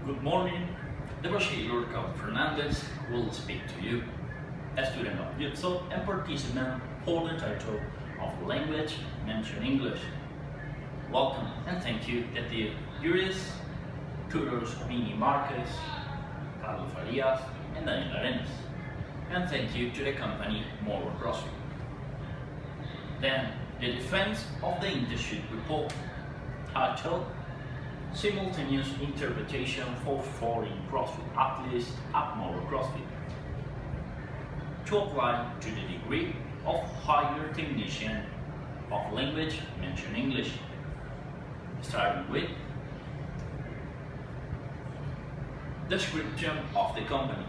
Good morning. The brochure called Fernandez will speak to you, a student of Jutsu and participant for the title of Language Mention English. Welcome and thank you to the jurists, tutors Mini Marquez, Carlos Farias, and Daniel Arenas. And thank you to the company Moro CrossFit. Then, the defense of the internship report, titled Simultaneous Interpretation for Foreign CrossFit Athletes at Moro CrossFit. To apply to the degree of Higher Technician of Language Mention English. Starting with description of the company.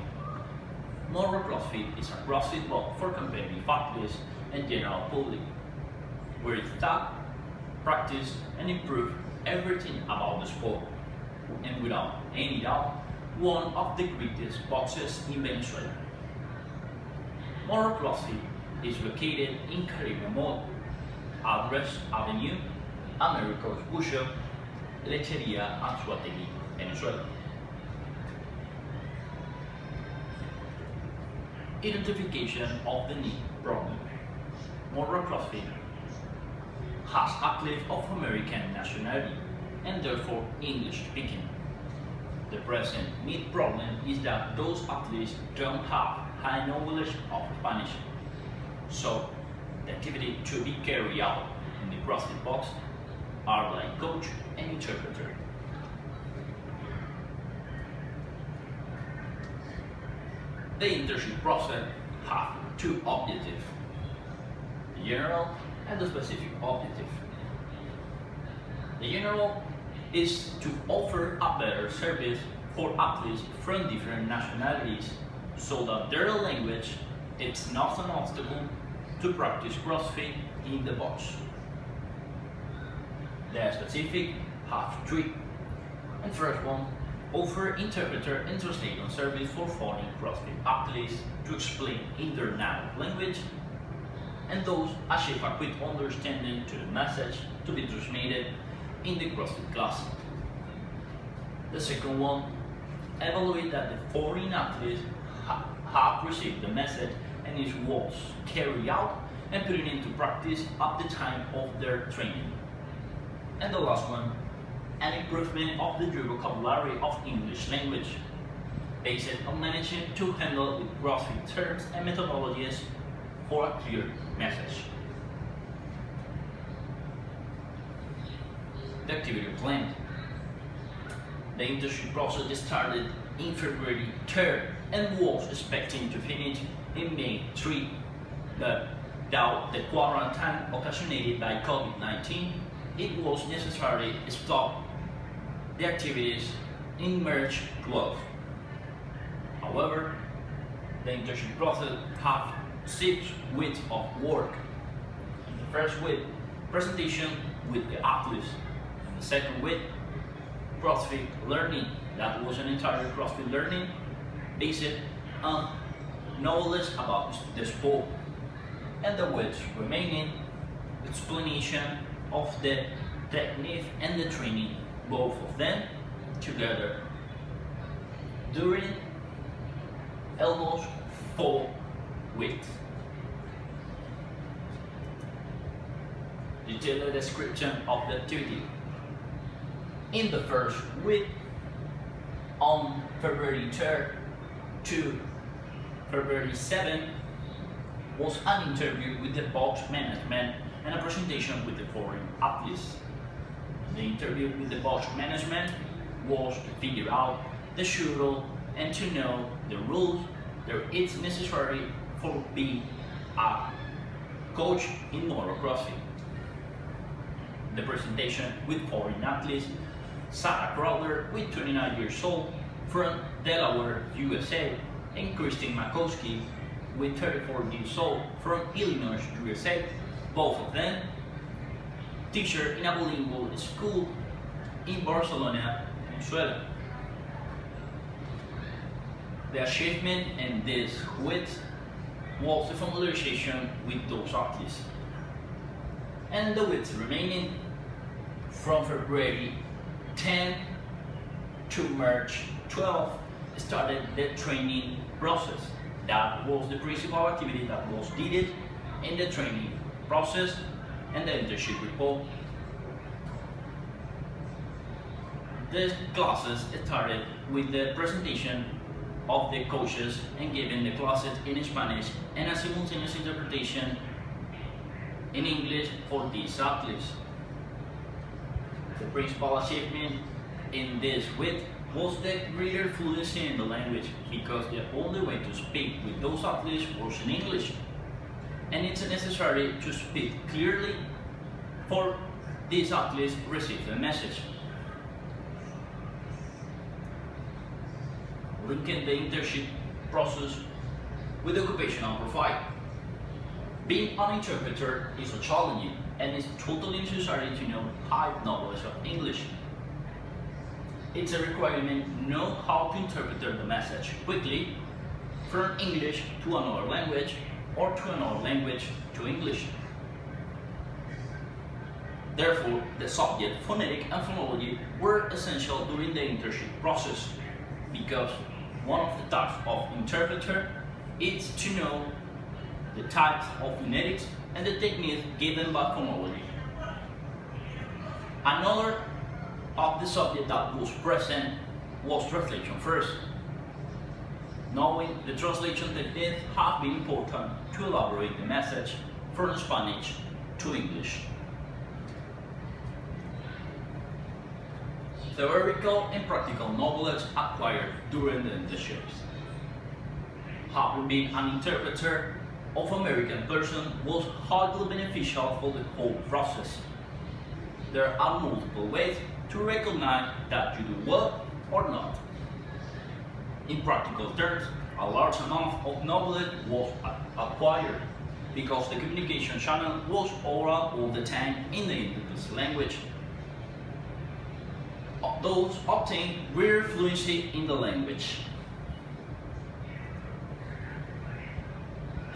Moro CrossFit is a CrossFit box for competitive athletes and general public, where it's taught, practice, and improve everything about the sport, and without any doubt, one of the greatest boxes in Venezuela. Moro CrossFit is located in Caribbean Mall, Address Avenue, Americos Bushel, Lecheria, Anzuategui, Venezuela. Identification of the knee problem. Moro CrossFit has athletes of American nationality and therefore English speaking. The present knee problem is that those athletes don't have high knowledge of Spanish, so the activity to be carried out in the CrossFit box are like coach and interpreter. The internship process has two objectives: the general and the specific objective. The general is to offer a better service for athletes from different nationalities so that their language is not an obstacle to practice CrossFit in the box. The specific have three. And first one, offer interpreter and translation service for foreign CrossFit athletes to explain in their native language, and those achieve a quick understanding to the message to be transmitted in the CrossFit class. The second one, evaluate that the foreign athletes have received the message and it was carried out and put it into practice at the time of their training. And the last one, an improvement of the vocabulary of English language, based on managing to handle with CrossFit terms and methodologies for a clear message. The activity plan. The internship process started in February 3rd and was expecting to finish in May 3, but due the quarantine occasioned by COVID-19, it was necessary to stop the activities in March 12. However, the internship process had 6 weeks of work. In the first week, presentation with the athletes. In the second week, CrossFit learning. That was an entire CrossFit learning based on knowledge about the sport. And the weeks remaining, explanation of the technique and the training, both of them together, during almost 4 weeks. Detailed description of the activity. In the first week, on February 3rd to February 7th, was an interview with the box management and a presentation with the foreign athletes. The interview with the box management was to figure out the schedule and to know the rules that it's necessary for being a coach in Moro CrossFit. The presentation with foreign athletes, Sarah Crowder, with 29 years old, from Delaware, USA, and Christine Makowski, with 34 years old, from Illinois, USA, both of them teacher in a bilingual school in Barcelona, Venezuela. The achievement in this week was the familiarization with those athletes. And the weeks remaining from February 10 to March 12 started the training process. That was the principal activity that was needed in the training process and the internship report. The classes started with the presentation of the coaches and giving the classes in Spanish and a simultaneous interpretation in English for these athletes. The principal achievement in this week was the greater fluency in the language, because the only way to speak with those athletes was in English, and it's necessary to speak clearly for these athletes to receive the message. Linking the internship process with the occupational profile. Being an interpreter is a challenge, and it's totally necessary to know high knowledge of English. It's a requirement to know how to interpret the message quickly from English to another language or to another language to English. Therefore, the subject phonetic and phonology were essential during the internship process, because one of the tasks of interpreter is to know the types of phonetics and the techniques given by phonology. Another of the subject that was present was translation first. Knowing the translation techniques have been important to elaborate the message from Spanish to English. Theoretical and practical knowledge acquired during the internships. Having been an interpreter of American person was highly beneficial for the whole process. There are multiple ways to recognize that you do well or not. In practical terms, a large amount of knowledge was acquired because the communication channel was oral all the time in the English language. Those obtained greater fluency in the language.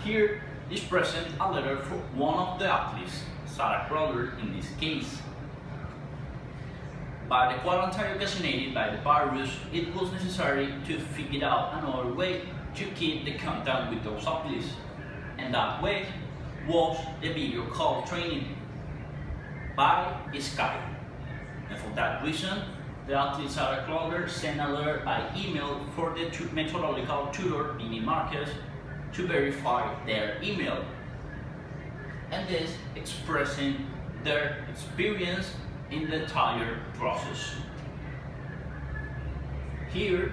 Here is present a letter from one of the athletes, Sarah Crowder in this case. By the quarantine occasioned by the virus, it was necessary to figure out another way to keep the contact with those athletes, and that way was the video call training by Skype. And for that reason, the athlete Sarah Crowder sent a letter by email for the methodological tutor, Vinny Marquez, to verify their email, and this expressing their experience in the entire process. Here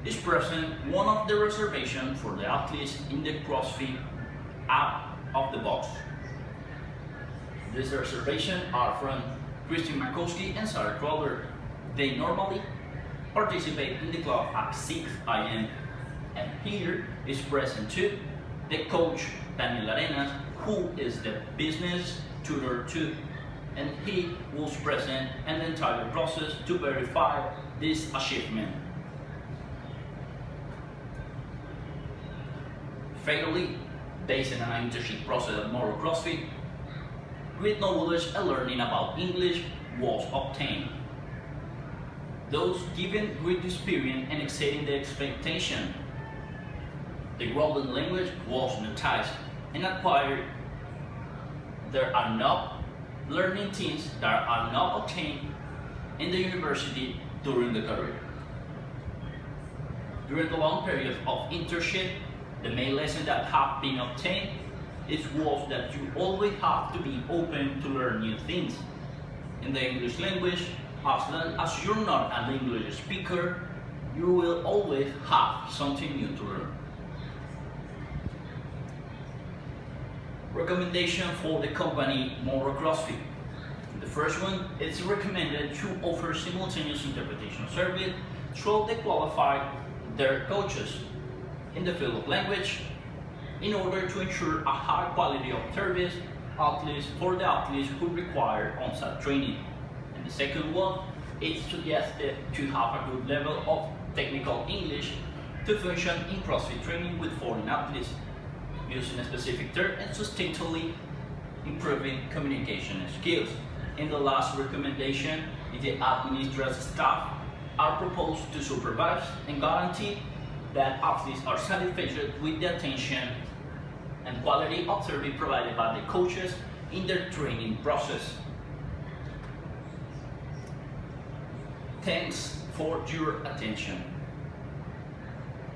is present one of the reservations for the athletes in the CrossFit app of the box. These reservations are from Christian Markowski and Sarah Crowder. They normally participate in the club at 6 a.m. And here is present too the coach Daniel Arenas, who is the business tutor too, and he was present in the entire process to verify this achievement. Finally, based on an internship process at Moro CrossFit, great knowledge and learning about English was obtained. Those given great experience and exceeding the expectation. The golden language was noticed and acquired. There are not learning things that are not obtained in the university during the career. During the long period of internship, the main lesson that have been obtained was that you always have to be open to learn new things in the English language. As long as you're not an English speaker, you will always have something new to learn. Recommendation for the company Moro CrossFit. The first one is recommended to offer simultaneous interpretation service through the qualified their coaches in the field of language in order to ensure a high quality of service, at least for the athletes who require on-site training. And the second one is suggested to have a good level of technical English to function in CrossFit training with foreign athletes, using a specific term and sustainably improving communication skills. And the last recommendation is the administrative staff are proposed to supervise and guarantee that athletes are satisfied with the attention and quality of service provided by the coaches in their training process. Thanks for your attention.